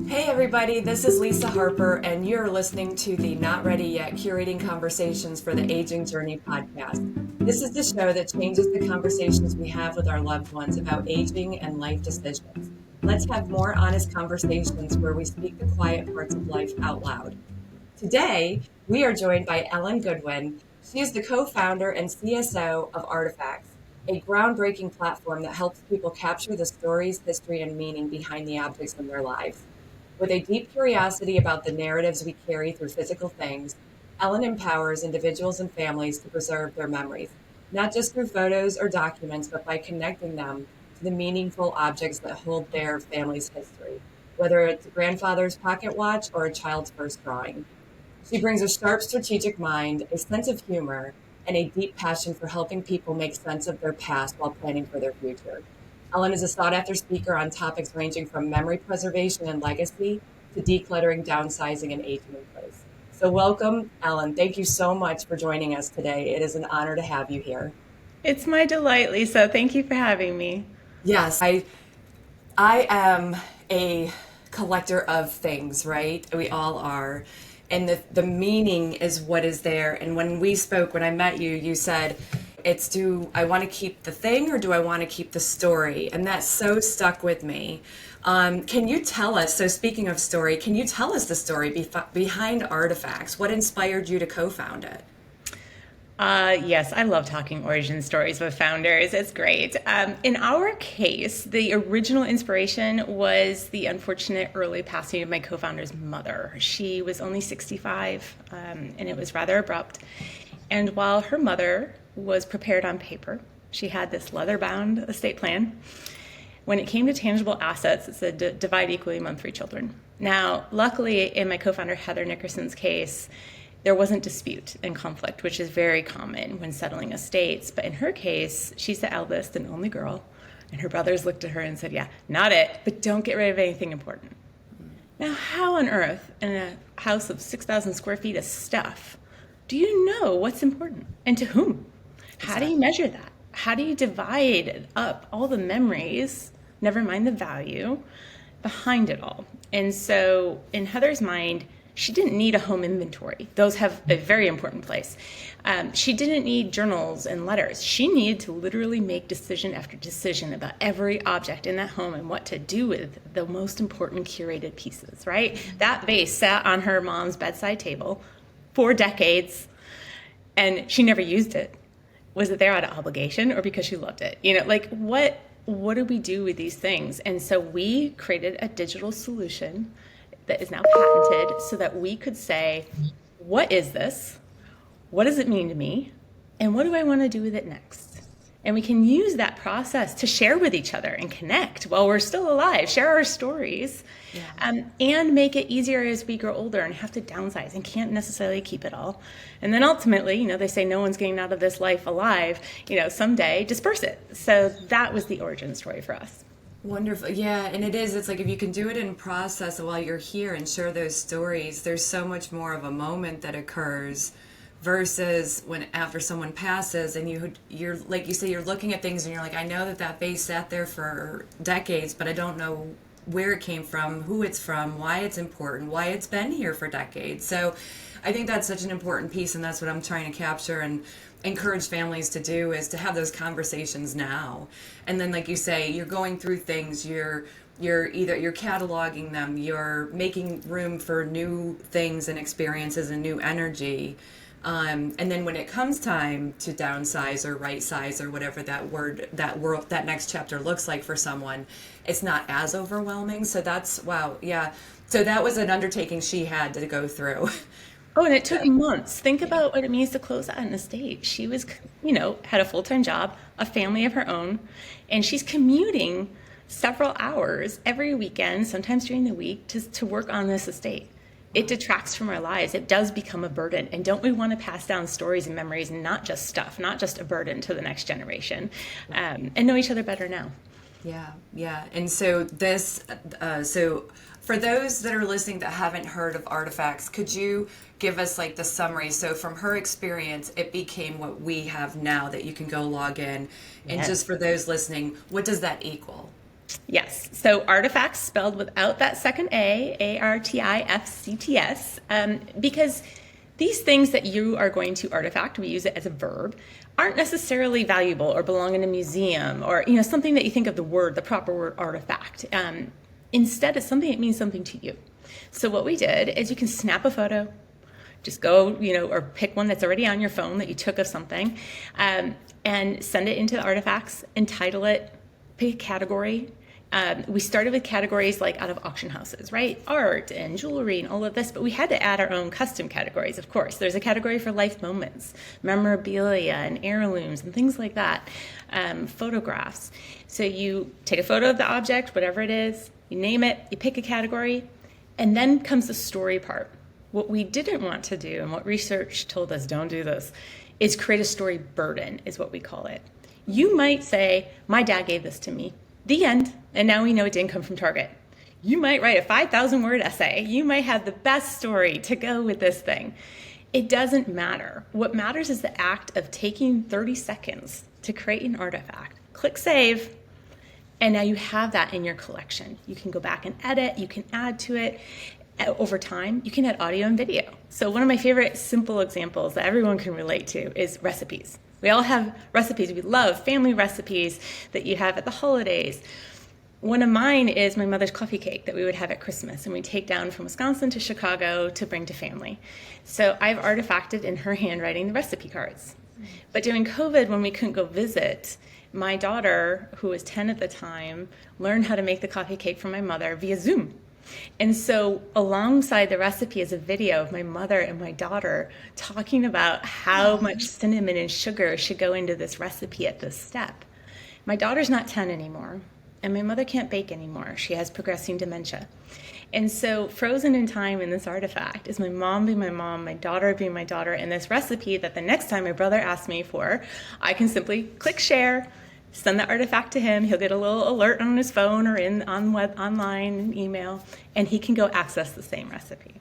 Hey everybody, this is Lisa Harper, and you're listening to the Not Ready Yet Curating Conversations for the Aging Journey podcast. This is the show that changes the conversations we have with our loved ones about aging and life decisions. Let's have more honest conversations where we speak the quiet parts of life out loud. Today, we are joined by Ellen Goodwin. She is the co-founder and CSO of Artifacts, a groundbreaking platform that helps people capture the stories, history, and meaning behind the objects in their lives. With a deep curiosity about the narratives we carry through physical things, Ellen empowers individuals and families to preserve their memories, not just through photos or documents, but by connecting them to the meaningful objects that hold their family's history, whether it's a grandfather's pocket watch or a child's first drawing. She brings a sharp strategic mind, a sense of humor, and a deep passion for helping people make sense of their past while planning for their future. Ellen is a sought-after speaker on topics ranging from memory preservation and legacy to decluttering, downsizing, and aging in place. So welcome, Ellen. Thank you so much for joining us today. It is an honor to have you here. It's my delight, Lisa. Thank you for having me. Yes, I am a collector of things, right? We all are. And the meaning is what is there. And when we spoke, when I met you, you said, do I want to keep the thing or do I want to keep the story? And that so stuck with me. Can you tell us, so speaking of story, can you tell us the story behind Artifacts? What inspired you to co-found it? Yes, I love talking origin stories with founders. It's great. In our case, the original inspiration was the unfortunate early passing of my co-founder's mother. She was only 65, and it was rather abrupt. And while her mother was prepared on paper, she had this leather-bound estate plan. When it came to tangible assets, it said divide equally among 3 children. Now, luckily, in my co-founder Heather Nickerson's case, there wasn't dispute and conflict, which is very common when settling estates. But in her case, she's the eldest and only girl. And her brothers looked at her and said, yeah, not it, but don't get rid of anything important. Now, how on earth, in a house of 6,000 square feet of stuff, do you know what's important and to whom? How do you measure that? How do you divide up all the memories, never mind the value, behind it all? And so in Heather's mind, she didn't need a home inventory. Those have a very important place. She didn't need journals and letters. She needed to literally make decision after decision about every object in that home and what to do with the most important curated pieces, right? That vase sat on her mom's bedside table for decades, and she never used it. Was it there out of obligation or because she loved it? What do we do with these things? And so we created a digital solution that is now patented so that we could say, what is this? What does it mean to me? And what do I want to do with it next? And we can use that process to share with each other and connect while we're still alive, share our stories, and make it easier as we grow older and have to downsize and can't necessarily keep it all. And then ultimately, they say no one's getting out of this life alive, someday disperse it. So that was the origin story for us. Wonderful. Yeah, and it's like if you can do it in process while you're here and share those stories, there's so much more of a moment that occurs versus when after someone passes and you're like you say, you're looking at things and you're like, I know that vase sat there for decades, but I don't know where it came from, who it's from, why it's important, why it's been here for decades. So I think that's such an important piece, and that's what I'm trying to capture and encourage families to do, is to have those conversations now. And then, like you say, you're going through things, you're cataloging them, you're making room for new things and experiences and new energy. And then when it comes time to downsize or right size or whatever that next chapter looks like for someone, it's not as overwhelming. So that's, wow. Yeah. So that was an undertaking she had to go through. Oh, and it took months. Think about what it means to close out an estate. She was, had a full-time job, a family of her own, and she's commuting several hours every weekend, sometimes during the week, to work on this estate. It detracts from our lives. It does become a burden. And don't we want to pass down stories and memories, and not just stuff, not just a burden to the next generation, and know each other better now? Yeah. And so so for those that are listening that haven't heard of Artifacts, could you give us like the summary? So from her experience, it became what we have now that you can go log in. And Yes. just for those listening, what does that equal? Yes. So artifacts spelled without that second A, Artifcts, because these things that you are going to artifact, we use it as a verb, aren't necessarily valuable or belong in a museum or something that you think of the proper word artifact. Instead, it's something that means something to you. So what we did is you can snap a photo, just go, or pick one that's already on your phone that you took of something, and send it into the artifacts and title it, pick a category. We started with categories like out of auction houses, right? Art and jewelry and all of this, but we had to add our own custom categories, of course. There's a category for life moments, memorabilia and heirlooms and things like that, photographs. So you take a photo of the object, whatever it is, you name it, you pick a category, and then comes the story part. What we didn't want to do, and what research told us don't do this, is create a story burden, is what we call it. You might say, my dad gave this to me. The end. And now we know it didn't come from Target. You might write a 5,000 word essay. You might have the best story to go with this thing. It doesn't matter. What matters is the act of taking 30 seconds to create an artifact. Click save. And now you have that in your collection. You can go back and edit. You can add to it. Over time, you can add audio and video. So one of my favorite simple examples that everyone can relate to is recipes. We all have recipes. We love family recipes that you have at the holidays. One of mine is my mother's coffee cake that we would have at Christmas, and we take down from Wisconsin to Chicago to bring to family. So I've artifacted in her handwriting the recipe cards. But during COVID, when we couldn't go visit, my daughter, who was 10 at the time, learned how to make the coffee cake from my mother via Zoom. And so alongside the recipe is a video of my mother and my daughter talking about how much cinnamon and sugar should go into this recipe at this step. My daughter's not 10 anymore, and my mother can't bake anymore. She has progressing dementia. And so frozen in time in this artifact is my mom being my mom, my daughter being my daughter, and this recipe that the next time my brother asks me for, I can simply click share, send the artifact to him. He'll get a little alert on his phone or online email, and he can go access the same recipe.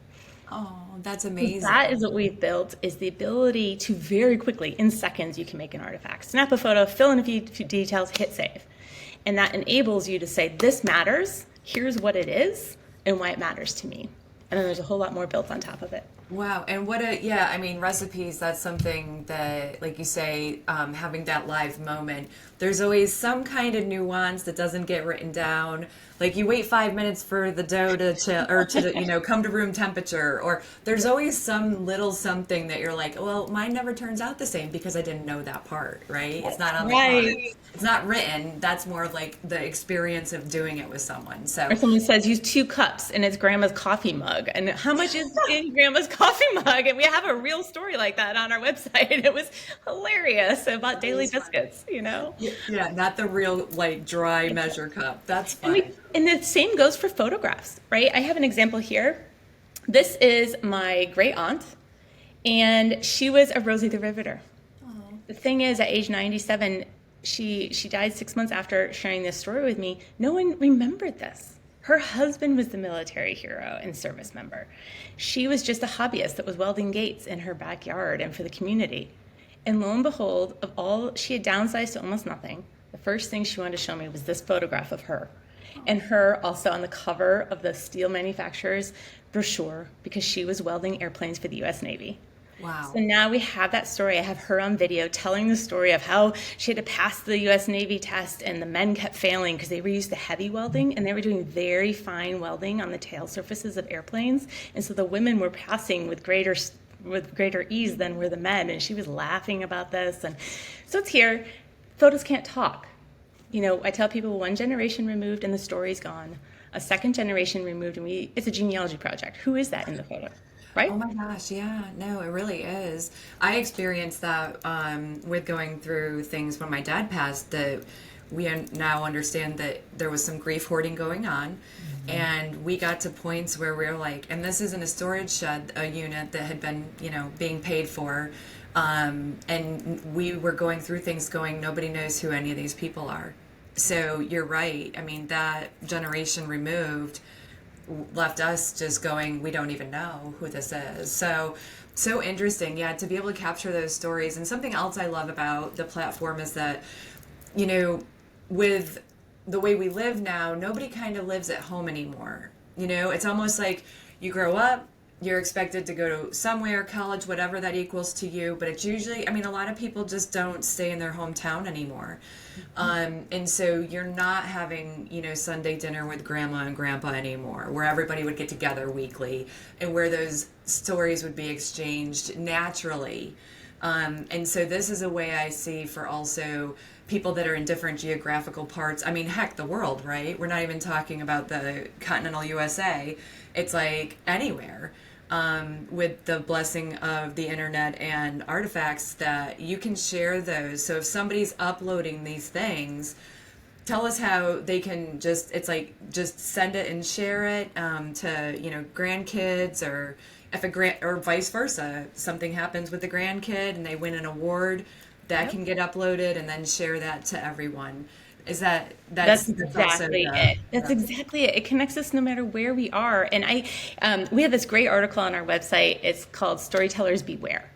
Oh, that's amazing. That is what we've built, is the ability to very quickly, in seconds, you can make an artifact. Snap a photo, fill in a few details, hit save. And that enables you to say, this matters, here's what it is, and why it matters to me. And then there's a whole lot more built on top of it. Wow. And recipes, that's something that, like you say, having that live moment, there's always some kind of nuance that doesn't get written down. Like you wait 5 minutes for the dough to chill or to, come to room temperature, or there's always some little something that you're like, well, mine never turns out the same because I didn't know that part, right? It's not on the card. It's not written. That's more like the experience of doing it with someone. So Or someone says use 2 cups and it's grandma's coffee mug. And how much is in grandma's coffee mug? And we have a real story like that on our website. And it was hilarious about daily biscuits, Yeah, not the real like dry measure cup. That's funny. And the same goes for photographs, right? I have an example here. This is my great aunt, and she was a Rosie the Riveter. The thing is, at age 97, she died 6 months after sharing this story with me. No one remembered this. Her husband was the military hero and service member. She was just a hobbyist that was welding gates in her backyard and for the community. And lo and behold, she had downsized to almost nothing. The first thing she wanted to show me was this photograph of her. And her also on the cover of the steel manufacturer's brochure, because she was welding airplanes for the U.S. Navy. Wow. So now we have that story. I have her on video telling the story of how she had to pass the U.S. Navy test and the men kept failing because they were used to heavy welding and they were doing very fine welding on the tail surfaces of airplanes. And so the women were passing with greater ease than were the men. And she was laughing about this. And so it's here. Photos can't talk. I tell people 1 generation removed and the story's gone. A 2nd generation removed and it's a genealogy project. Who is that in the photo? Right? Oh my gosh, yeah, no, it really is. I experienced that with going through things when my dad passed, that we now understand that there was some grief hoarding going on. And we got to points where we were like, and this isn't a storage shed, a unit that had been, being paid for. And we were going through things going, nobody knows who any of these people are. So you're right. I mean, that generation removed left us just going, we don't even know who this is. So interesting. Yeah, to be able to capture those stories. And something else I love about the platform is that, with the way we live now, nobody kind of lives at home anymore. It's almost like you grow up, you're expected to go to somewhere, college, whatever that equals to you, but it's usually, a lot of people just don't stay in their hometown anymore. And so you're not having, Sunday dinner with grandma and grandpa anymore, where everybody would get together weekly and where those stories would be exchanged naturally. And so this is a way I see for also people that are in different geographical parts. Heck, the world, right? We're not even talking about the continental USA. It's like anywhere. With the blessing of the internet and artifacts, that you can share those. So if somebody's uploading these things, tell us how they can just send it and share it to grandkids, or if or vice versa, something happens with the grandkid and they win an award, that can get uploaded and then share that to everyone. Is that's exactly it. That's exactly it. It connects us no matter where we are. And we have this great article on our website. It's called Storytellers Beware.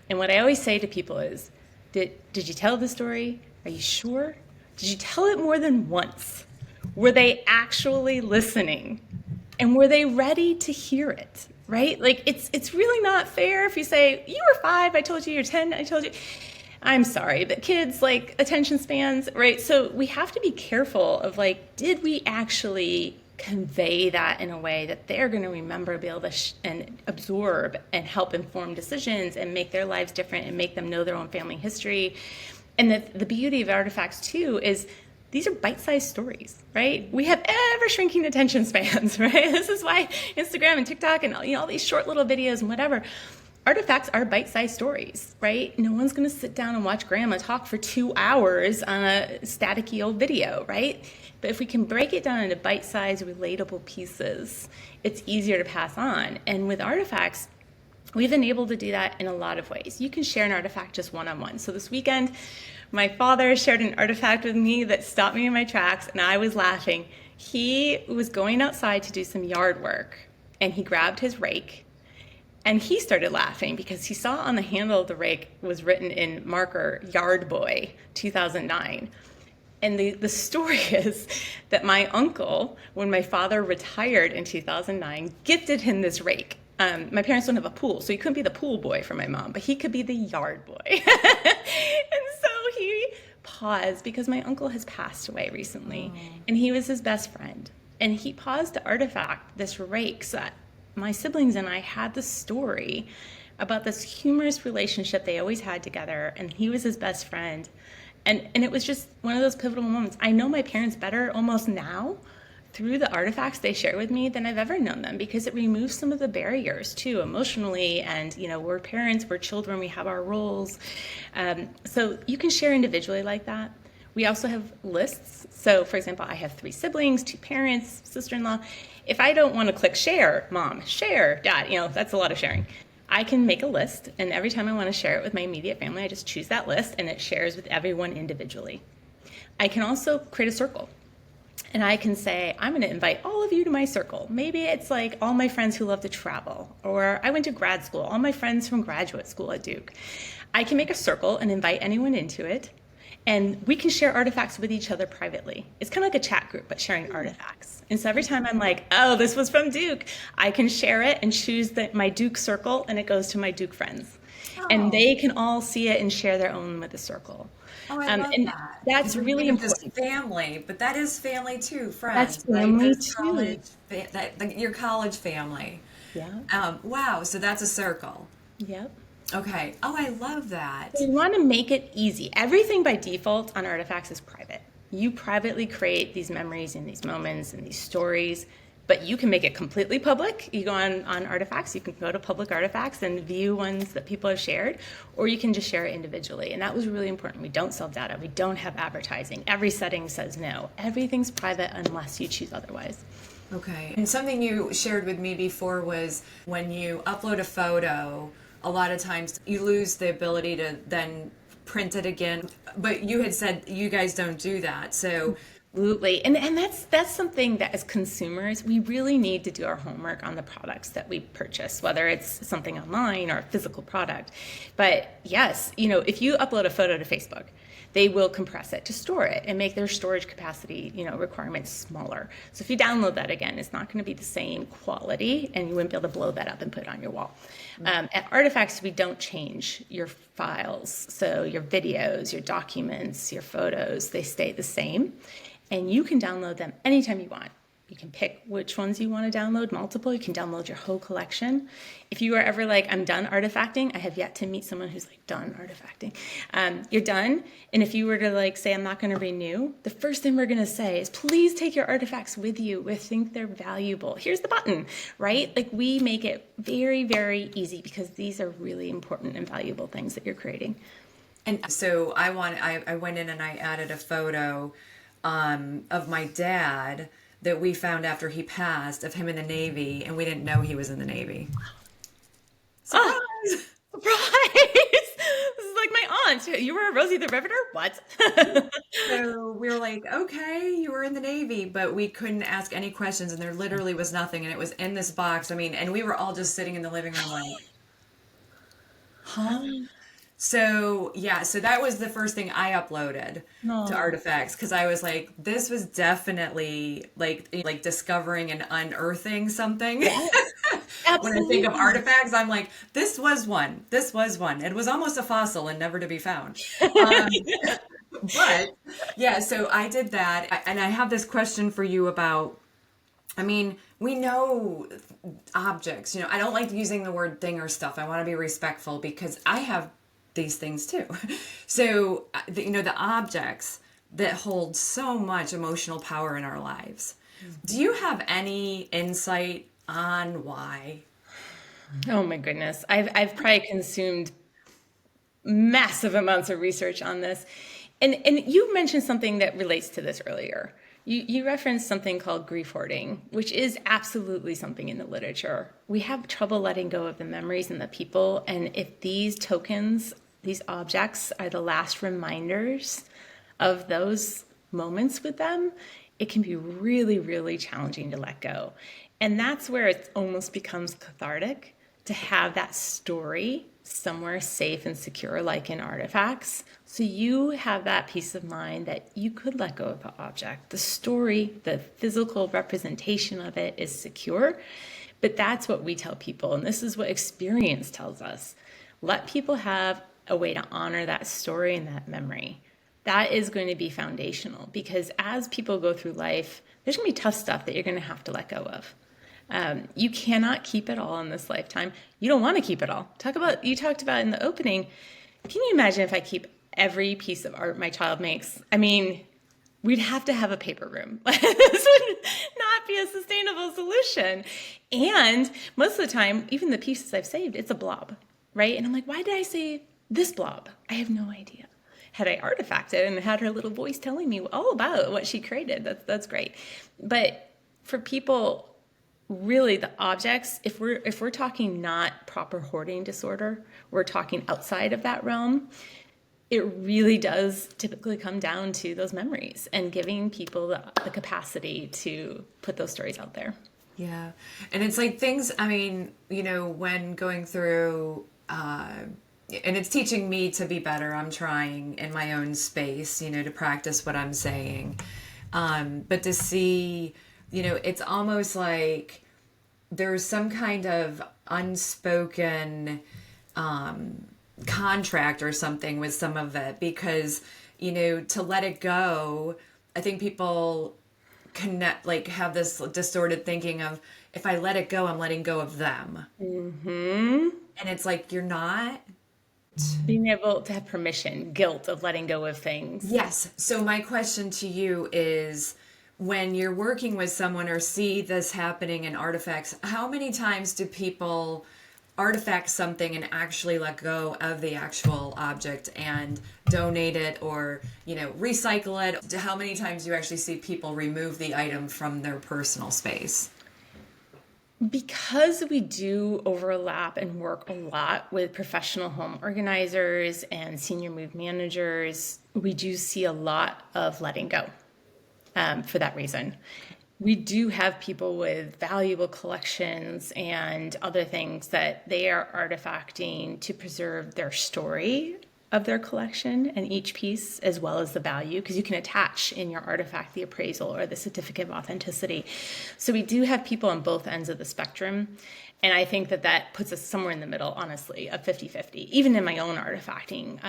And what I always say to people is, did you tell the story? Are you sure? Did you tell it more than once? Were they actually listening? And were they ready to hear it? Right? Like, it's really not fair if you say, you were 5, I told you, you're 10, I told you. I'm sorry, but kids, like, attention spans, right? So we have to be careful of, like, did we actually convey that in a way that they're going to remember, be able to and absorb and help inform decisions and make their lives different and make them know their own family history. And the beauty of artifacts, too, is these are bite-sized stories, right? We have ever-shrinking attention spans, right? This is why Instagram and TikTok and all these short little videos and whatever. Artifacts are bite-sized stories, right? No one's going to sit down and watch grandma talk for 2 hours on a staticky old video, right? But if we can break it down into bite-sized, relatable pieces, it's easier to pass on. And with artifacts, we've been able to do that in a lot of ways. You can share an artifact just one-on-one. So this weekend, my father shared an artifact with me that stopped me in my tracks, and I was laughing. He was going outside to do some yard work, and he grabbed his rake, and he started laughing because he saw on the handle of the rake was written in marker, Yard Boy, 2009. And the story is that my uncle, when my father retired in 2009, gifted him this rake. My parents don't have a pool, so he couldn't be the pool boy for my mom, but he could be the yard boy. And so he paused because my uncle has passed away recently, and he was his best friend. And he paused to artifact this rake so that my siblings and I had the story about this humorous relationship they always had together, and he was his best friend. And it was just one of those pivotal moments. I know my parents better almost now through the artifacts they share with me than I've ever known them, because it removes some of the barriers too, emotionally. And we're parents, we're children, we have our roles. So you can share individually like that. We also have lists. So for example, I have 3 siblings, 2 parents, sister-in-law. If I don't want to click share, mom, share, dad, that's a lot of sharing. I can make a list, and every time I want to share it with my immediate family, I just choose that list, and it shares with everyone individually. I can also create a circle, and I can say, I'm going to invite all of you to my circle. Maybe it's like all my friends who love to travel, or I went to grad school, all my friends from graduate school at Duke. I can make a circle and invite anyone into it, and we can share artifacts with each other privately. It's kind of like a chat group, but sharing artifacts. And so every time I'm like, oh, this was from Duke, I can share it and choose my Duke circle, and it goes to my Duke friends. Oh. And they can all see it and share their own with the circle. Oh, I love that. That's really important. Just family, but that is family too, friends. That's family too. Your college family. Yeah. Wow, so that's a circle. Yep. Okay. Oh, I love that. We want to make it easy. Everything by default on artifacts is private. You privately create these memories and these moments and these stories, but you can make it completely public. You go on artifacts, you can go to public artifacts and view ones that people have shared, or you can just share it individually. And that was really important. We don't sell data. We don't have advertising. Every setting says no. Everything's private unless you choose otherwise. Okay. And something you shared with me before was when you upload a photo, a lot of times you lose the ability to then print it again. But you had said you guys don't do that. So absolutely. And that's something that as consumers, we really need to do our homework on the products that we purchase, whether it's something online or a physical product. But yes, if you upload a photo to Facebook, they will compress it to store it and make their storage capacity, requirements smaller. So if you download that again, it's not going to be the same quality, and you wouldn't be able to blow that up and put it on your wall. At Artifacts, we don't change your files. So your videos, your documents, your photos, they stay the same. And you can download them anytime you want. You can pick which ones you want to download, multiple. You can download your whole collection. If you are ever like, I'm done artifacting, I have yet to meet someone who's like done artifacting. You're done. And if you were to like say, I'm not going to renew, the first thing we're going to say is, please take your artifacts with you. We think they're valuable. Here's the button, right? Like we make it very, very easy because these are really important and valuable things that you're creating. And so I went in and I added a photo of my dad that we found after he passed, of him in the Navy, and we didn't know he was in the Navy. Surprise! Surprise! This is like my aunt. You were Rosie the Riveter? What? So we were like, okay, you were in the Navy, but we couldn't ask any questions, and there literally was nothing, and it was in this box. I mean, and we were all just sitting in the living room like, huh? So yeah, so that was the first thing I uploaded to Artifacts, because I was like, this was definitely like discovering and unearthing something. When I think of artifacts, I'm like, this was one. This was one. It was almost a fossil and never to be found. But yeah, so I did that, and I have this question for you about. I mean, we know objects. I don't like using the word thing or stuff. I want to be respectful because I have these things too. So, the objects that hold so much emotional power in our lives. Do you have any insight on why? Oh my goodness. I've probably consumed massive amounts of research on this. And you mentioned something that relates to this earlier. You referenced something called grief hoarding, which is absolutely something in the literature. We have trouble letting go of the memories and the people. And if these tokens, these objects are the last reminders of those moments with them, it can be really, really challenging to let go. And that's where it almost becomes cathartic to have that story somewhere safe and secure, like in Artifacts. So you have that peace of mind that you could let go of the object. The story, the physical representation of it is secure, but that's what we tell people. And this is what experience tells us. Let people have a way to honor that story and that memory. That is going to be foundational, because as people go through life, there's going to be tough stuff that you're going to have to let go of. You cannot keep it all in this lifetime. You don't want to keep it all. You talked about in the opening. Can you imagine if I keep every piece of art my child makes? I mean, we'd have to have a paper room. This would not be a sustainable solution. And most of the time, even the pieces I've saved, it's a blob, right? And I'm like, why did I save this blob? I have no idea. Had I artifacted and had her little voice telling me all about what she created, that's great. But for people, really the objects, if we're talking not proper hoarding disorder, we're talking outside of that realm, it really does typically come down to those memories and giving people the capacity to put those stories out there. Yeah. And it's like things, I mean, when going through, and it's teaching me to be better. I'm trying in my own space, to practice what I'm saying. But to see, it's almost like there's some kind of unspoken contract or something with some of it, because, to let it go, I think people have this distorted thinking of, if I let it go, I'm letting go of them. Mm-hmm. And it's like, you're not. Being able to have permission, guilt of letting go of things. Yes. So my question to you is, when you're working with someone or see this happening in Artifacts, how many times do people artifact something and actually let go of the actual object and donate it or, recycle it? How many times do you actually see people remove the item from their personal space? Because we do overlap and work a lot with professional home organizers and senior move managers, we do see a lot of letting go for that reason. We do have people with valuable collections and other things that they are artifacting to preserve their story of their collection and each piece, as well as the value, because you can attach in your artifact the appraisal or the certificate of authenticity. So we do have people on both ends of the spectrum. And I think that that puts us somewhere in the middle, honestly, of 50-50. Even in my own artifacting,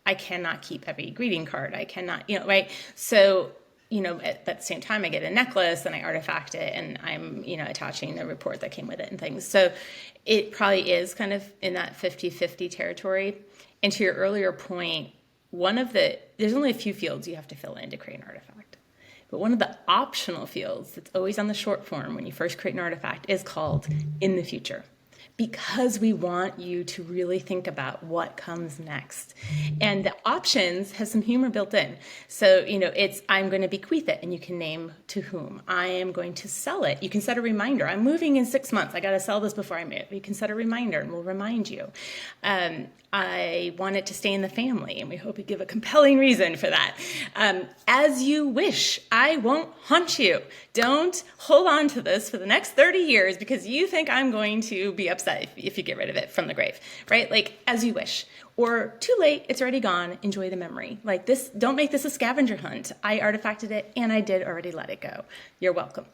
I cannot keep every greeting card. I cannot, right? So, at the same time, I get a necklace and I artifact it and I'm, attaching the report that came with it and things. So it probably is kind of in that 50-50 territory. And to your earlier point, there's only a few fields you have to fill in to create an artifact. But one of the optional fields that's always on the short form when you first create an artifact is called in the future, because we want you to really think about what comes next. And the options has some humor built in. So, it's I'm going to bequeath it, and you can name to whom. I am going to sell it. You can set a reminder. I'm moving in 6 months. I got to sell this before I move. You can set a reminder, and we'll remind you. I want it to stay in the family, and we hope you give a compelling reason for that. As you wish. I won't haunt you. Don't hold on to this for the next 30 years because you think I'm going to be upset if you get rid of it from the grave, right? Like, as you wish. Or too late, it's already gone, enjoy the memory. Like this, don't make this a scavenger hunt. I artifacted it and I did already let it go. You're welcome.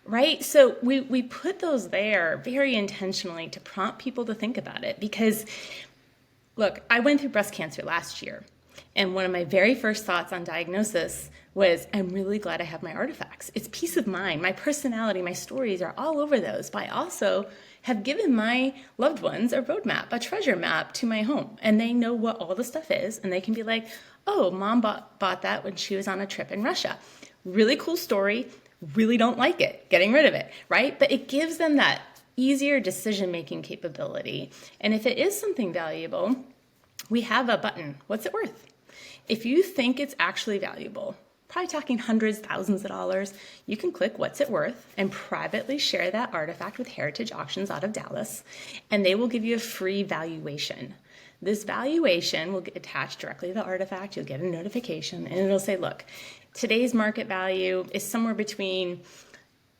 Right? So we put those there very intentionally to prompt people to think about it because look, I went through breast cancer last year, and one of my very first thoughts on diagnosis was, I'm really glad I have my artifacts. It's peace of mind. My personality, my stories are all over those, but I also have given my loved ones a roadmap, a treasure map to my home, and they know what all the stuff is, and they can be like, oh, mom bought that when she was on a trip in Russia. Really cool story, really don't like it, getting rid of it, right? But it gives them that easier decision-making capability. And if it is something valuable, we have a button. What's it worth? If you think it's actually valuable, probably talking hundreds, thousands of dollars, you can click what's it worth and privately share that artifact with Heritage Auctions out of Dallas, and they will give you a free valuation. This valuation will get attached directly to the artifact. You'll get a notification, and it'll say, look, today's market value is somewhere between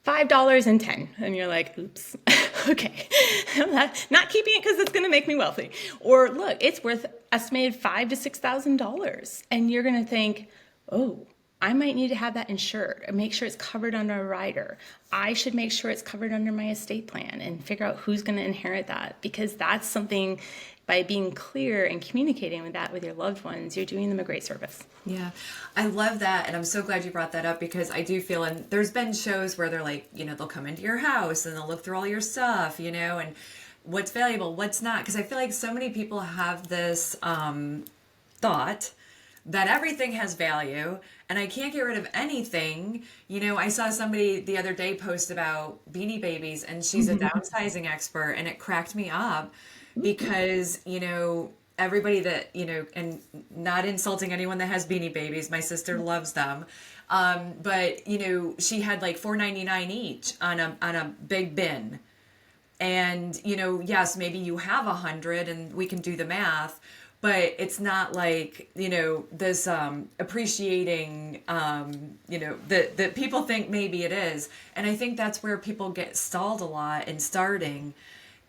$5 and $10. And you're like, oops, okay. Not keeping it because it's going to make me wealthy. Or look, it's worth estimated $5,000 to $6,000. And you're going to think, oh, I might need to have that insured and make sure it's covered under a rider. I should make sure it's covered under my estate plan and figure out who's going to inherit that, because that's something, by being clear and communicating with that with your loved ones, you're doing them a great service. Yeah, I love that. And I'm so glad you brought that up, because I do feel, and there's been shows where they're like, they'll come into your house and they'll look through all your stuff, and what's valuable, what's not. Because I feel like so many people have this thought that everything has value and I can't get rid of anything. I saw somebody the other day post about Beanie Babies, and she's a downsizing expert, and it cracked me up because, everybody that, and not insulting anyone that has Beanie Babies, my sister loves them. But, she had like $4.99 each on a big bin. And, yes, maybe you have 100 and we can do the math, but it's not like, this appreciating, that people think maybe it is. And I think that's where people get stalled a lot in starting,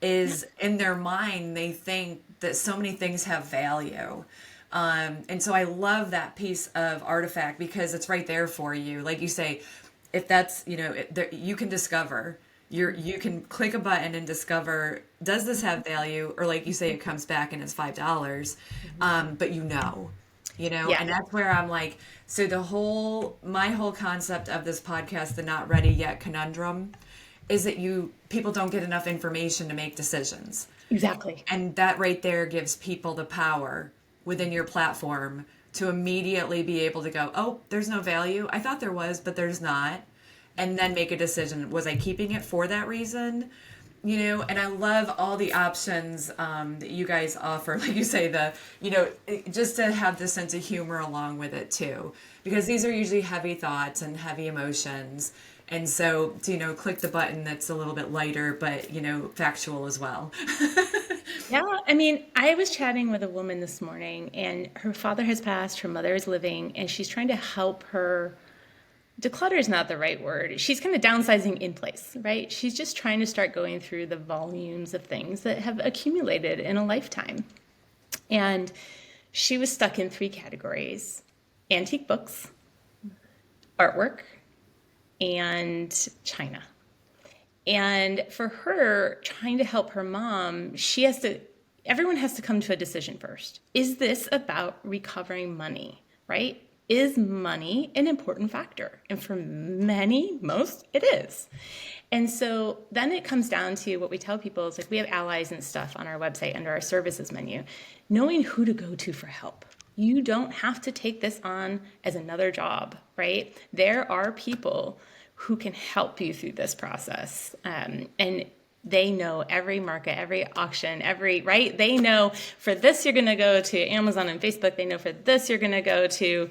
is in their mind, they think that so many things have value. And so I love that piece of artifact because it's right there for you. Like you say, if that's, you can discover. You can click a button and discover, does this have value? Or like you say, it comes back and it's $5, but Yeah. and that's where I'm like, so my whole concept of this podcast, the Not Ready Yet conundrum, is that people don't get enough information to make decisions. Exactly. And that right there gives people the power within your platform to immediately be able to go, oh, there's no value. I thought there was, but there's not. And then make a decision. Was I keeping it for that reason? And I love all the options that you guys offer. Like you say, just to have this sense of humor along with it too. Because these are usually heavy thoughts and heavy emotions. And so, to, click the button that's a little bit lighter, but, factual as well. Yeah, I mean, I was chatting with a woman this morning, and her father has passed, her mother is living, and she's trying to help her. Declutter is not the right word. She's kind of downsizing in place, right? She's just trying to start going through the volumes of things that have accumulated in a lifetime. And She was stuck in three categories: antique books, artwork, and china. And for her, trying to help her mom, everyone has to come to a decision first. Is this about recovering money, right? Is money an important factor? And for most, it is. And so then it comes down to what we tell people is like, we have allies and stuff on our website under our services menu, knowing who to go to for help. You don't have to take this on as another job, right? There are people who can help you through this process. And they know every market, every auction, right? They know for this, you're going to go to Amazon and Facebook. They know for this, you're going to go to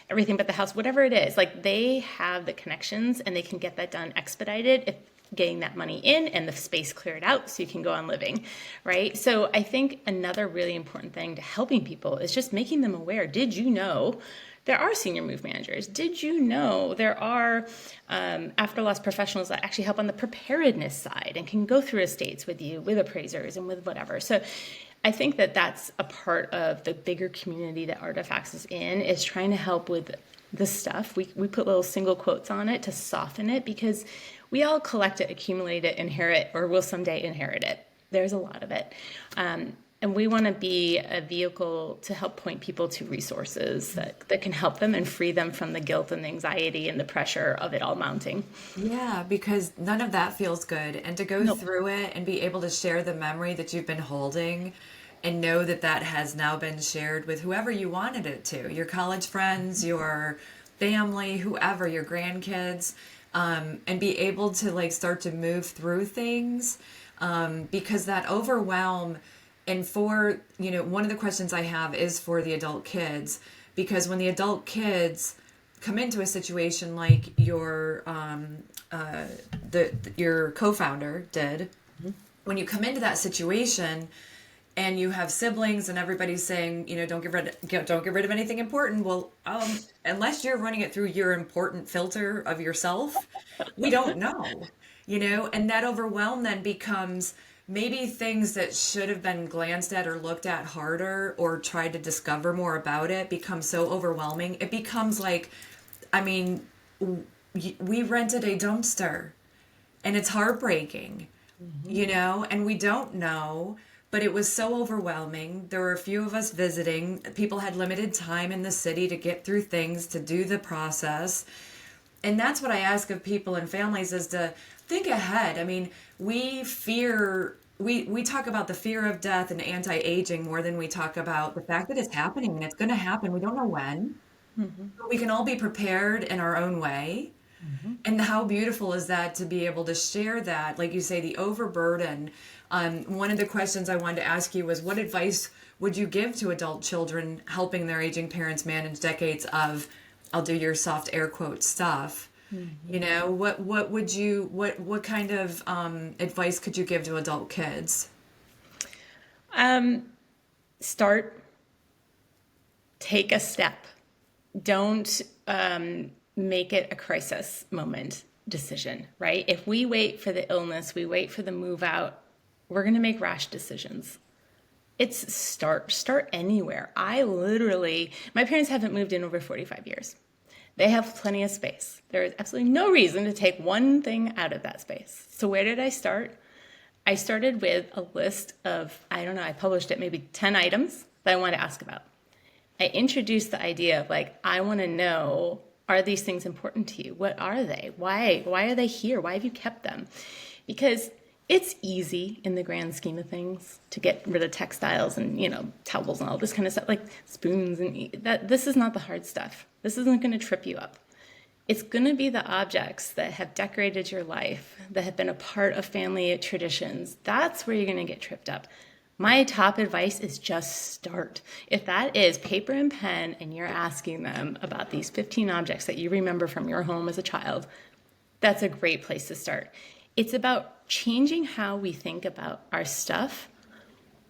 Everything But the House, whatever it is. Like, they have the connections and they can get that done expedited if getting that money in and the space cleared out so you can go on living, right? So I think another really important thing to helping people is just making them aware. Did you know there are senior move managers? Did you know there are after loss professionals that actually help on the preparedness side and can go through estates with you, with appraisers and with whatever? So I think that that's a part of the bigger community that Artifacts is in, is trying to help with the stuff. We put little single quotes on it to soften it, because we all collect it, accumulate it, inherit, or will someday inherit it. There's a lot of it. And we want to be a vehicle to help point people to resources that can help them and free them from the guilt and the anxiety and the pressure of it all mounting. Yeah, because none of that feels good. And to go Nope. through it and be able to share the memory that you've been holding and know that that has now been shared with whoever you wanted it to, your college friends, your family, whoever, your grandkids, and be able to like start to move through things, because that overwhelm. And for, one of the questions I have is for the adult kids, because when the adult kids come into a situation like your co-founder did, when you come into that situation and you have siblings and everybody's saying, don't get rid of anything important. Well, unless you're running it through your important filter of yourself, we don't know, and that overwhelm then becomes maybe things that should have been glanced at or looked at harder or tried to discover more about it become so overwhelming. It becomes like, we rented a dumpster and it's heartbreaking, and we don't know, but it was so overwhelming. There were a few of us visiting. People had limited time in the city to get through things, to do the process. And that's what I ask of people and families, is to think ahead. We talk about the fear of death and anti-aging more than we talk about the fact that it's happening and it's going to happen. We don't know when, but we can all be prepared in our own way. And how beautiful is that to be able to share that, like you say, the overburden. One of the questions I wanted to ask you was, what advice would you give to adult children helping their aging parents manage decades of, I'll do your soft air quote stuff? What kind of advice could you give to adult kids? Take a step. Don't make it a crisis moment decision, right? If we wait for the illness, we wait for the move out, we're going to make rash decisions. It's start anywhere. My parents haven't moved in over 45 years. They have plenty of space. There is absolutely no reason to take one thing out of that space. So where did I start? I started with a list of, I published it, maybe 10 items that I wanted to ask about. I introduced the idea of I want to know, are these things important to you? What are they? Why are they here? Why have you kept them? Because it's easy in the grand scheme of things to get rid of textiles and, towels and all this kind of stuff, like spoons and that. This is not the hard stuff. This isn't going to trip you up. It's going to be the objects that have decorated your life, that have been a part of family traditions. That's where you're going to get tripped up. My top advice is just start. If that is paper and pen and you're asking them about these 15 objects that you remember from your home as a child, that's a great place to start. It's about changing how we think about our stuff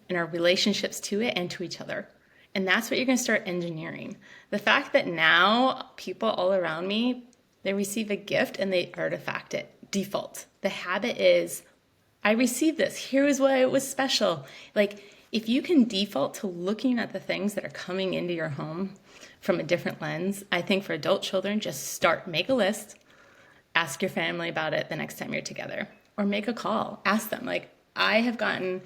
and our relationships to it and to each other. And that's what you're going to start engineering. The fact that now people all around me, they receive a gift and they artifact it, default. The habit is, I received this. Here is why it was special. If you can default to looking at the things that are coming into your home from a different lens, I think for adult children, just make a list, ask your family about it the next time you're together, or make a call, ask them. Like, I have gotten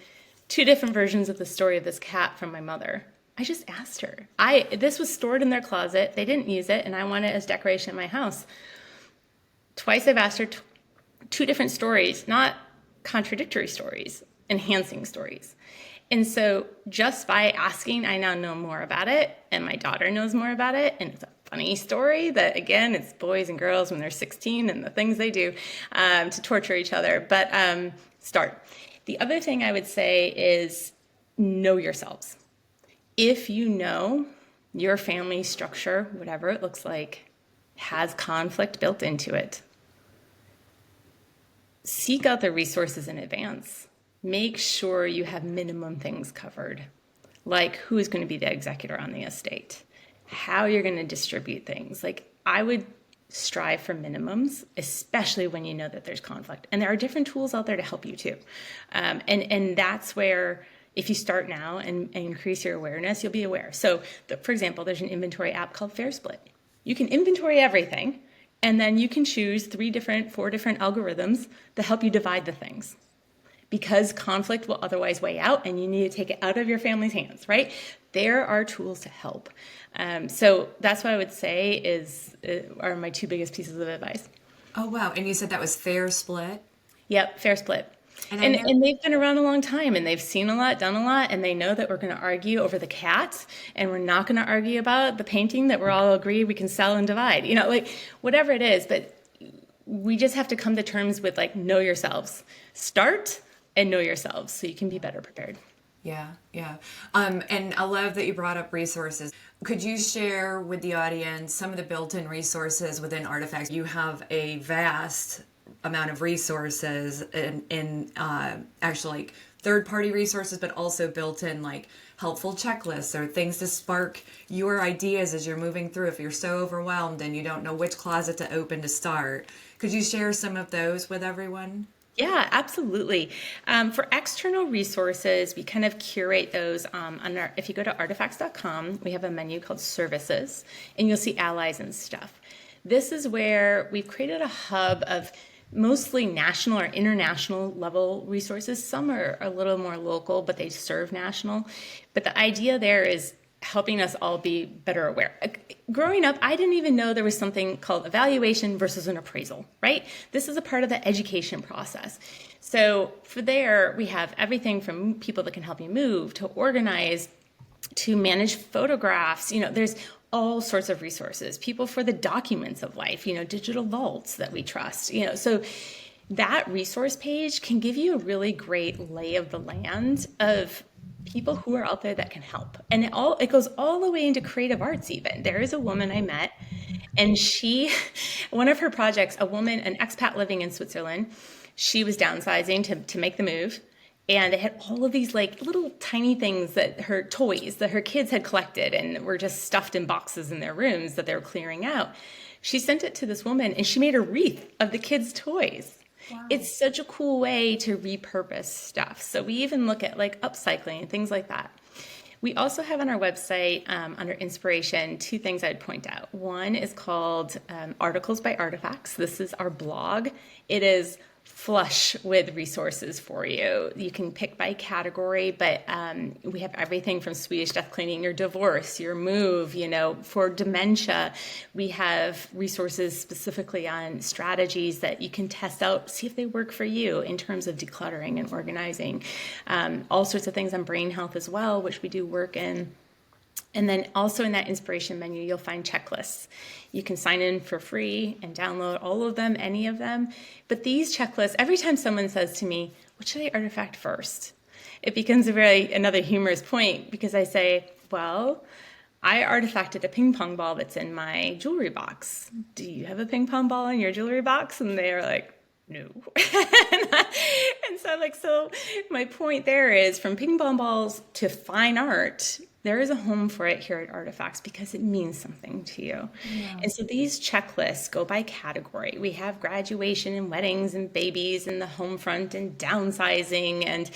2 different versions of the story of this cat from my mother. I just asked her. This was stored in their closet. They didn't use it, and I want it as decoration in my house. Twice I've asked her 2 different stories, not contradictory stories, enhancing stories. And so just by asking, I now know more about it, and my daughter knows more about it. And it's a funny story that, again, it's boys and girls when they're 16 and the things they do to torture each other. But start. The other thing I would say is know yourselves. If you know your family structure, whatever it looks like, has conflict built into it, seek out the resources in advance. Make sure you have minimum things covered, like who is going to be the executor on the estate, how you're going to distribute things. Like, I would strive for minimums, especially when you know that there's conflict. And there are different tools out there to help you too. And that's where, if you start now and increase your awareness, you'll be aware. So, for example, there's an inventory app called FairSplit. You can inventory everything, and then you can choose 4 different algorithms to help you divide the things, because conflict will otherwise weigh out and you need to take it out of your family's hands, right? There are tools to help. So that's what I would say are my 2 biggest pieces of advice. Oh, wow. And you said that was FairSplit? Yep, FairSplit. And they've been around a long time, and they've seen a lot, done a lot, and they know that we're going to argue over the cat, and we're not going to argue about the painting that we're all agree we can sell and divide, like whatever it is. But we just have to come to terms with, like, know yourselves. Start and know yourselves so you can be better prepared. Yeah, yeah. And I love that you brought up resources. Could you share with the audience some of the built-in resources within Artifacts? You have a vast amount of resources in actually, like, third-party resources, but also built-in, like, helpful checklists or things to spark your ideas as you're moving through if you're so overwhelmed and you don't know which closet to open to start. Could you share some of those with everyone? Yeah, absolutely. For external resources, we kind of curate those if you go to artifacts.com, we have a menu called Services, and you'll see allies and stuff. This is where we've created a hub of mostly national or international level resources. Some are a little more local, but they serve national. But the idea there is helping us all be better aware. Growing up, I didn't even know there was something called evaluation versus an appraisal, right? This is a part of the education process. So for there, we have everything from people that can help you move, to organize, to manage photographs. There's all sorts of resources. People for the documents of life, digital vaults that we trust. So that resource page can give you a really great lay of the land of people who are out there that can help. And it goes all the way into creative arts even. There is a woman I met, and one of her projects, an expat living in Switzerland, she was downsizing to make the move. And they had all of these, like, little tiny things toys that her kids had collected and were just stuffed in boxes in their rooms that they were clearing out. She sent it to this woman, and she made a wreath of the kids' toys. Wow. It's such a cool way to repurpose stuff. So we even look at, like, upcycling and things like that. We also have on our website, under inspiration, 2 things I'd point out. One is called Articles by Artifacts. This is our blog. It is flush with resources for you. You can pick by category, but we have everything from Swedish death cleaning, your divorce, your move, for dementia. We have resources specifically on strategies that you can test out, see if they work for you in terms of decluttering and organizing. All sorts of things on brain health as well, which we do work in. And then also in that inspiration menu, you'll find checklists. You can sign in for free and download all of them, any of them. But these checklists, every time someone says to me, what should I artifact first? It becomes another humorous point, because I say, well, I artifacted a ping pong ball that's in my jewelry box. Do you have a ping pong ball in your jewelry box? And they are like, no. So my point there is, from ping pong balls to fine art, there is a home for it here at Artifacts because it means something to you. Yeah. And so these checklists go by category. We have graduation and weddings and babies and the home front and downsizing and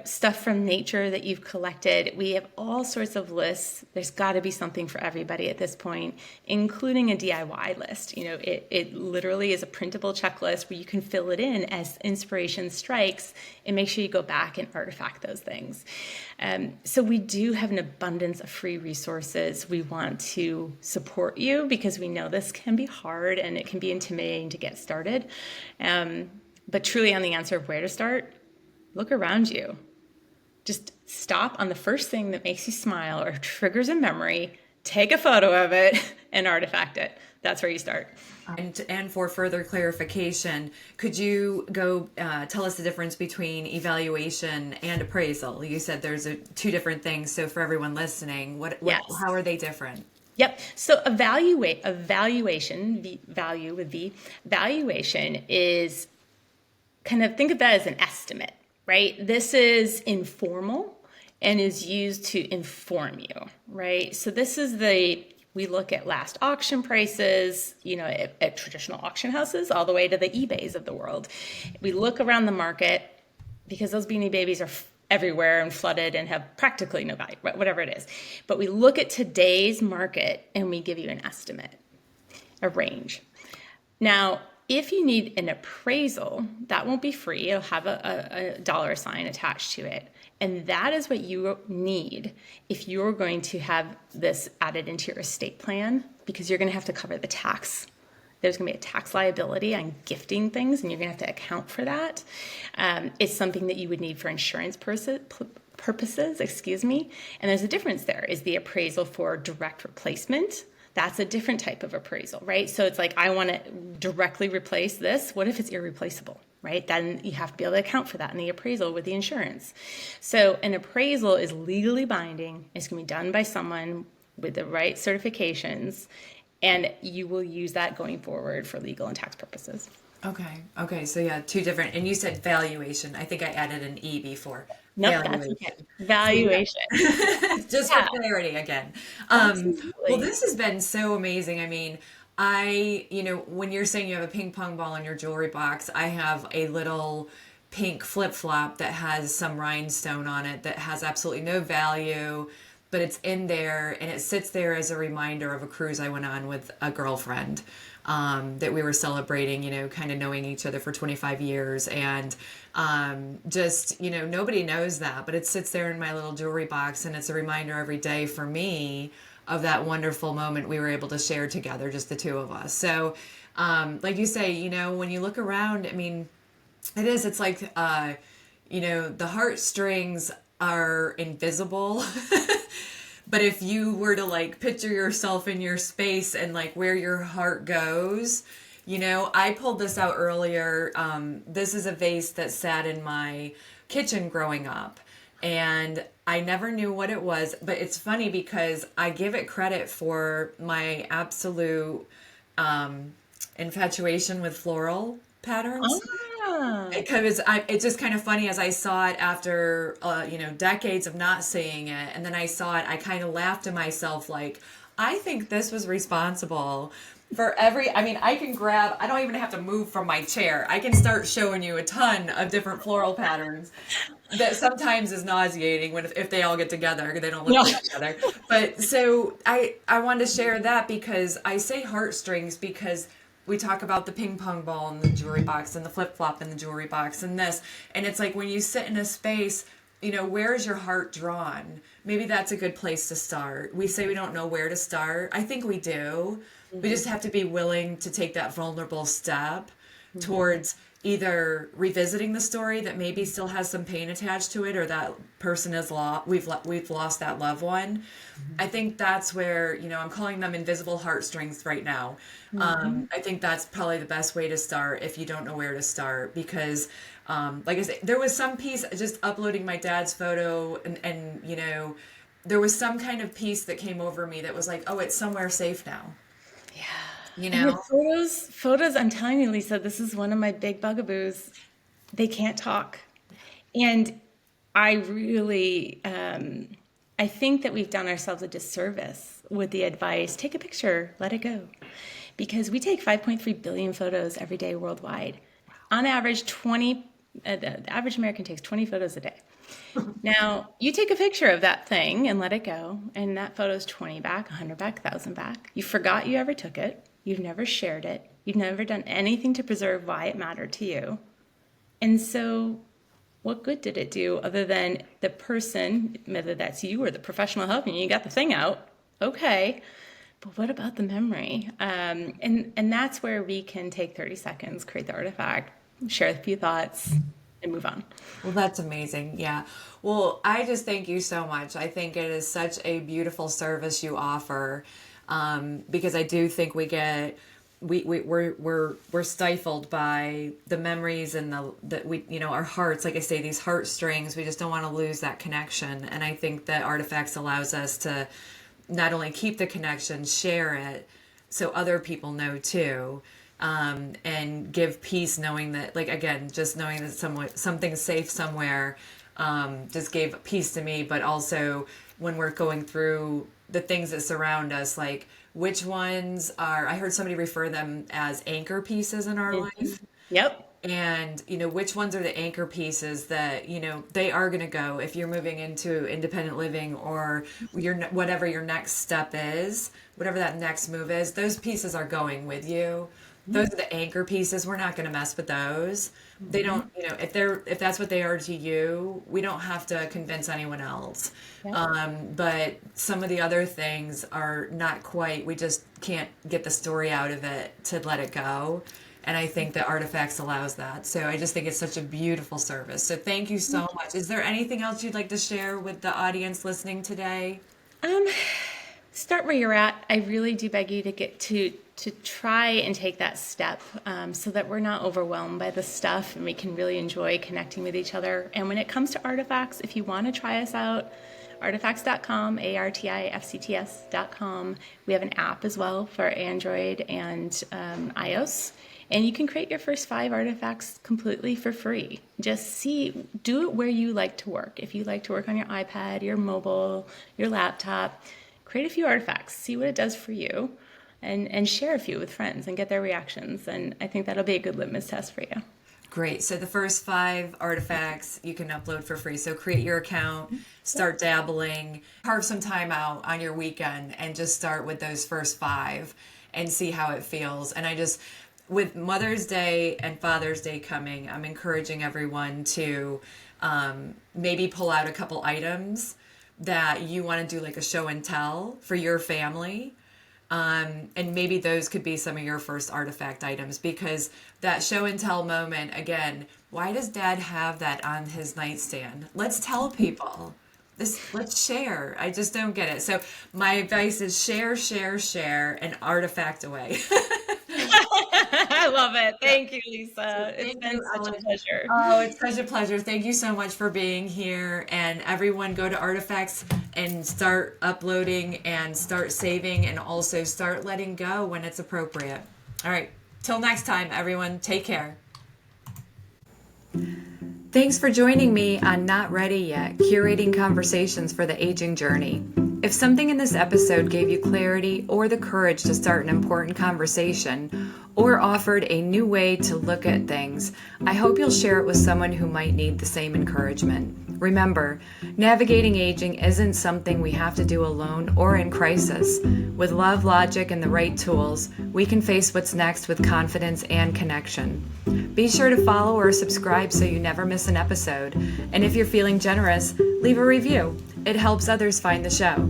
stuff from nature that you've collected. We have all sorts of lists. There's got to be something for everybody at this point, including a DIY list. It literally is a printable checklist where you can fill it in as inspiration strikes and make sure you go back and artifact those things. So we do have an abundance of free resources. We want to support you because we know this can be hard and it can be intimidating to get started. But truly on the answer of where to start, look around you. Just stop on the first thing that makes you smile or triggers a memory, take a photo of it, and artifact it. That's where you start. And for further clarification, could you go tell us the difference between evaluation and appraisal? You said there's two different things. So for everyone listening, Yes. how are they different? Yep. So valuation is kind of, think of that as an estimate, right? This is informal and is used to inform you, right? So this is we look at last auction prices, at traditional auction houses, all the way to the eBays of the world. We look around the market because those Beanie Babies are everywhere and flooded and have practically no value, whatever it is. But we look at today's market and we give you an estimate, a range. Now, if you need an appraisal, that won't be free. It'll have a dollar sign attached to it. And that is what you need if you're going to have this added into your estate plan, because you're going to have to cover the tax. There's going to be a tax liability on gifting things, and you're going to have to account for that. It's something that you would need for insurance purposes, And there's a difference there. Is the appraisal for direct replacement? That's a different type of appraisal, right? So it's like, I want to directly replace this. What if it's irreplaceable, right? Then you have to be able to account for that in the appraisal with the insurance. So an appraisal is legally binding. It's going to be done by someone with the right certifications, and you will use that going forward for legal and tax purposes. Okay. So yeah, two different. And you said valuation. I think I added an E before. Nope, that's okay. Valuation. Just for clarity again. Well, this has been so amazing. I mean, when you're saying you have a ping pong ball in your jewelry box, I have a little pink flip-flop that has some rhinestone on it that has absolutely no value, but it's in there and it sits there as a reminder of a cruise I went on with a girlfriend. That we were celebrating, kind of knowing each other for 25 years. And nobody knows that, but it sits there in my little jewelry box. And it's a reminder every day for me of that wonderful moment we were able to share together, just the two of us. So like you say, when you look around, I mean, it's like, the heartstrings are invisible. But if you were to picture yourself in your space and where your heart goes, I pulled this out earlier. This is a vase that sat in my kitchen growing up, and I never knew what it was, but it's funny because I give it credit for my absolute infatuation with floral patterns. Because it's just kind of funny as I saw it after, decades of not seeing it. And then I saw it, I kind of laughed to myself, I think this was responsible for I don't even have to move from my chair. I can start showing you a ton of different floral patterns that sometimes is nauseating if they all get together. They don't look together. But so I wanted to share that because I say heartstrings because we talk about the ping pong ball in the jewelry box and the flip-flop in the jewelry box and this. And it's like when you sit in a space, where is your heart drawn? Maybe that's a good place to start. We say we don't know where to start. I think we do. Mm-hmm. We just have to be willing to take that vulnerable step towards either revisiting the story that maybe still has some pain attached to it, or that person is we've lost that loved one. Mm-hmm. I think that's where, I'm calling them invisible heartstrings right now. Mm-hmm. I think that's probably the best way to start if you don't know where to start, because like I said, there was some piece just uploading my dad's photo and there was some kind of piece that came over me that was like, oh, it's somewhere safe now. Yeah. Photos, I'm telling you, Lisa, this is one of my big bugaboos. They can't talk. And I really, I think that we've done ourselves a disservice with the advice, take a picture, let it go. Because we take 5.3 billion photos every day worldwide. On average, 20 The average American takes 20 photos a day. Now, you take a picture of that thing and let it go, and that photo's 20 back, 100 back, 1,000 back. You forgot you ever took it. You've never shared it. You've never done anything to preserve why it mattered to you. And so what good did it do other than the person, whether that's you or the professional helping you, got the thing out, okay, but what about the memory? And that's where we can take 30 seconds, create the artifact, share a few thoughts, and move on. Well, that's amazing. Yeah. Well, I just thank you so much. I think it is such a beautiful service you offer, because I do think we're stifled by the memories and our hearts, like I say, these heartstrings. We just don't want to lose that connection. And I think that Artifacts allows us to not only keep the connection, share it so other people know too. And give peace knowing that, like, again, just knowing that something's safe somewhere, just gave peace to me. But also when we're going through the things that surround us, like which ones are, I heard somebody refer them as anchor pieces in our life. Yep. And, which ones are the anchor pieces that, they are going to go if you're moving into independent living or whatever your next step is, whatever that next move is, those pieces are going with you. Those are the anchor pieces. We're not going to mess with those. They don't, if that's what they are to you, we don't have to convince anyone else. Yeah. But some of the other things are not quite, we just can't get the story out of it to let it go. And I think that Artifacts allows that. So I just think it's such a beautiful service. So thank you so much. Is there anything else you'd like to share with the audience listening today? Start where you're at. I really do beg you to get to try and take that step, so that we're not overwhelmed by the stuff and we can really enjoy connecting with each other. And when it comes to Artifacts, if you want to try us out, artifacts.com, artifcts.com. We have an app as well for Android and iOS. And you can create your first 5 artifacts completely for free. Just do it where you like to work. If you like to work on your iPad, your mobile, your laptop, create a few artifacts, see what it does for you, and share a few with friends and get their reactions. And I think that'll be a good litmus test for you. Great. So the first 5 artifacts you can upload for free. So create your account, start dabbling, carve some time out on your weekend and just start with those first 5 and see how it feels. And with Mother's Day and Father's Day coming, I'm encouraging everyone to maybe pull out a couple items that you want to do like a show and tell for your family. And maybe those could be some of your first artifact items, because that show and tell moment, again, why does Dad have that on his nightstand? Let's tell people. Let's share. I just don't get it. So my advice is share, and artifact away. I love it. Thank you, Lisa. It's been such a pleasure. Oh, it's such a pleasure. Thank you so much for being here. And everyone, go to Artifacts and start uploading and start saving and also start letting go when it's appropriate. All right. Till next time, everyone. Take care. Thanks for joining me on Not Ready Yet, curating conversations for the aging journey. If something in this episode gave you clarity or the courage to start an important conversation, or offered a new way to look at things, I hope you'll share it with someone who might need the same encouragement. Remember, navigating aging isn't something we have to do alone or in crisis. With love, logic, and the right tools, we can face what's next with confidence and connection. Be sure to follow or subscribe so you never miss an episode. And if you're feeling generous, leave a review. It helps others find the show.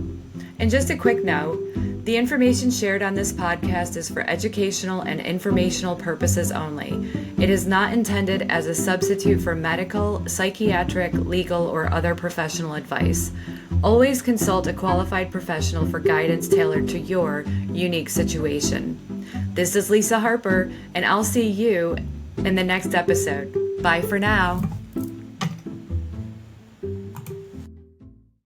And just a quick note, the information shared on this podcast is for educational and informational purposes only. It is not intended as a substitute for medical, psychiatric, legal, or other professional advice. Always consult a qualified professional for guidance tailored to your unique situation. This is Lisa Harper, and I'll see you in the next episode. Bye for now.